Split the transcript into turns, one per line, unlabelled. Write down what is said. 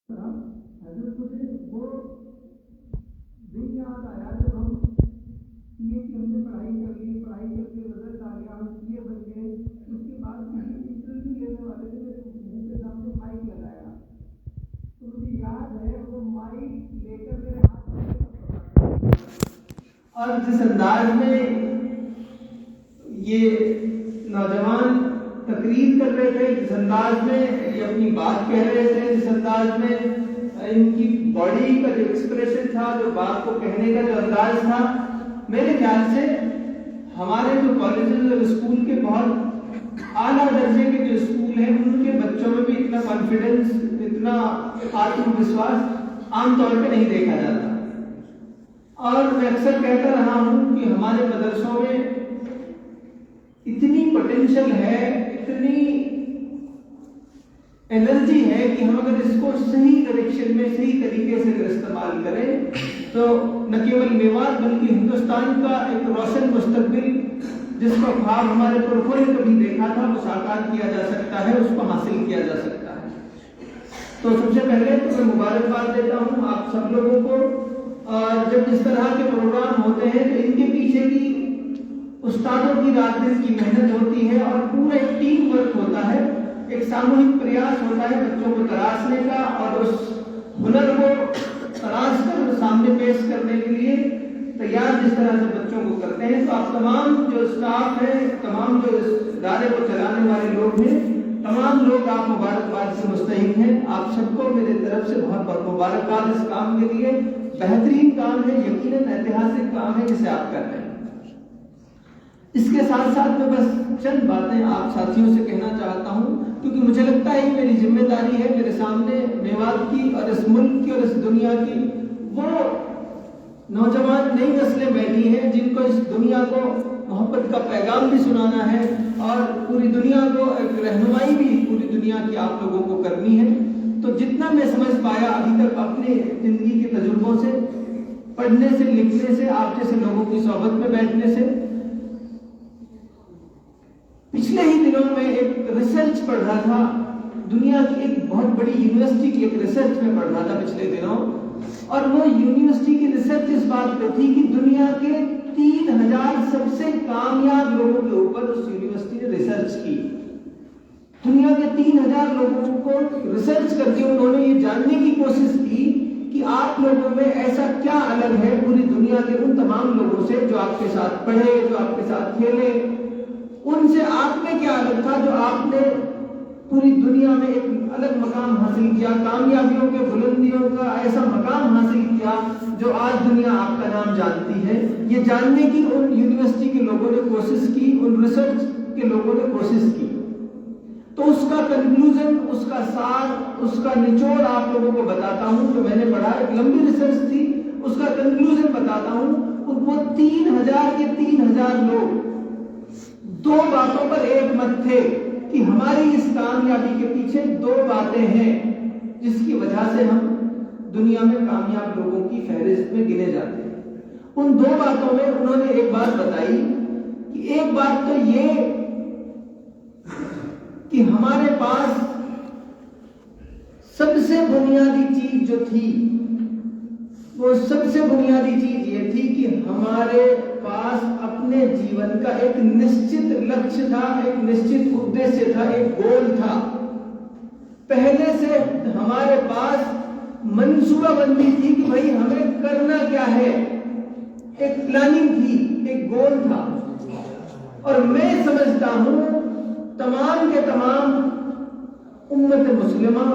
حضرت مجھے وہ دن یاد آیا جب ہم سی اے کی ہم نے پڑھائی کر لی، پڑھائی کر کے رزلٹ آ گیا، ہم سی اے بن گئے. اس کے بعد کسی انٹرویو لینے والے نے میرے منہ کے سامنے مائک لگایا، تو مجھے یاد ہے وہ مائک لے کر میرے ہاتھ میں اور جس انداز میں یہ نوجوان تقریر کر رہے تھے، جس انداز میں یہ اپنی بات کہہ رہے تھے، جس انداز میں ان کی باڈی کا جو ایکسپریشن تھا، جو بات کو کہنے کا جو انداز تھا، میرے خیال سے ہمارے جو کالجز اور اسکول کے بہت اعلیٰ درجے کے جو اسکول ہیں ان کے بچوں میں بھی اتنا کانفیڈنس، اتنا آتم وشواس عام طور پہ نہیں دیکھا جاتا. اور میں اکثر کہتا رہا ہوں کہ ہمارے مدرسوں میں اتنی پوٹینشیل ہے، اتنی انرجی ہے کہ ہم اگر اس کو صحیح ڈائریکشن میں صحیح طریقے سے اگر استعمال کریں تو نہ کیول میوات بلکہ ہندوستان کا ایک روشن مستقبل جس کا خواب ہمارے پرخوں نے کبھی دیکھا تھا وہ ساکار کیا جا سکتا ہے، اس کو حاصل کیا جا سکتا ہے. تو سب سے پہلے تو میں مبارکباد دیتا ہوں آپ سب لوگوں کو. اور جب اس طرح کے پروگرام ہوتے ہیں تو ان کے پیچھے کی استادوں کی رات دن کی محنت ہوتی ہے اور پورا ایک ٹیم ورک ہوتا ہے، ایک ساموہک پریاس ہوتا ہے بچوں کو تراشنے کا اور اس ہنر کو تراش کر سامنے پیش کرنے کے لیے تیار جس طرح سے بچوں کو کرتے ہیں. تو آپ تمام جو اسٹاف ہیں، تمام جو اس ادارے کو چلانے والے لوگ ہیں، تمام لوگ آپ مبارکباد سے مستحق ہیں. آپ سب کو میرے طرف سے بہت بہت مبارکباد اس کام کے لیے. بہترین کام ہے، یقیناً ایتہاسک کام ہے جسے آپ کر رہے ہیں. اس کے ساتھ ساتھ میں بس چند باتیں آپ ساتھیوں سے کہنا چاہتا ہوں کیونکہ مجھے لگتا ہے یہ میری ذمہ داری ہے. میرے سامنے میوات کی اور اس ملک کی اور اس دنیا کی وہ نوجوان نئی نسلیں بیٹھی ہیں جن کو اس دنیا کو محبت کا پیغام بھی سنانا ہے اور پوری دنیا کو ایک رہنمائی بھی پوری دنیا کی آپ لوگوں کو کرنی ہے. تو جتنا میں سمجھ پایا ابھی تک اپنے زندگی کے تجربوں سے، پڑھنے سے، لکھنے سے، آپ جیسے لوگوں کی صحبت میں بیٹھنے سے، پچھلے ہی دنوں میں ایک ریسرچ پڑھ رہا تھا، دنیا کی ایک بہت بڑی یونیورسٹی کی ایک ریسرچ میں پڑھ رہا تھا پچھلے دنوں، اور وہ یونیورسٹی کی ریسرچ اس بات پہ تھی کہ دنیا کے 3000 سب سے کامیاب لوگوں کے اوپر اس یونیورسٹی نے ریسرچ کی. دنیا کے 3000 لوگوں کو ریسرچ کر کے انہوں نے یہ جاننے کی کوشش کی کہ آپ لوگوں میں ایسا کیا الگ ہے پوری دنیا کے ان تمام لوگوں سے جو آپ کے ساتھ پڑھے، جو آپ کے ساتھ کھیلے، ان سے آپ میں کیا الگ تھا جو آپ نے پوری دنیا میں ایک الگ مقام حاصل کیا، کامیابیوں کے بلندیوں کا ایسا مقام حاصل کیا جو آج دنیا آپ کا نام جانتی ہے. یہ جاننے کی ان یونیورسٹی کے لوگوں نے کوشش کی، ان ریسرچ کے لوگوں نے کوشش کی. تو اس کا کنکلوژن، اس کا سار، اس کا نچوڑ آپ لوگوں کو بتاتا ہوں جو میں نے پڑھا. ایک لمبی ریسرچ تھی، اس کا کنکلوژن بتاتا ہوں. وہ 3000 کے 3000 لوگ دو باتوں پر ایک مت تھے کہ ہماری اس کامیابی کے پیچھے دو باتیں ہیں جس کی وجہ سے ہم دنیا میں کامیاب لوگوں کی فہرست میں گنے جاتے ہیں. ان دو باتوں میں انہوں نے ایک بات بتائی کہ ایک بات تو یہ کہ ہمارے پاس سب سے بنیادی چیز جو تھی، وہ سب سے بنیادی چیز یہ تھی کہ ہمارے پاس اپنے جیون کا ایک نشچت لکشیہ تھا، ایک نشچت ادیشیہ تھا، ایک گول تھا. پہلے سے ہمارے پاس منصوبہ بندی تھی کہ بھائی ہمیں کرنا کیا ہے، ایک پلاننگ تھی، ایک گول تھا. اور میں سمجھتا ہوں تمام کے تمام امت مسلمہ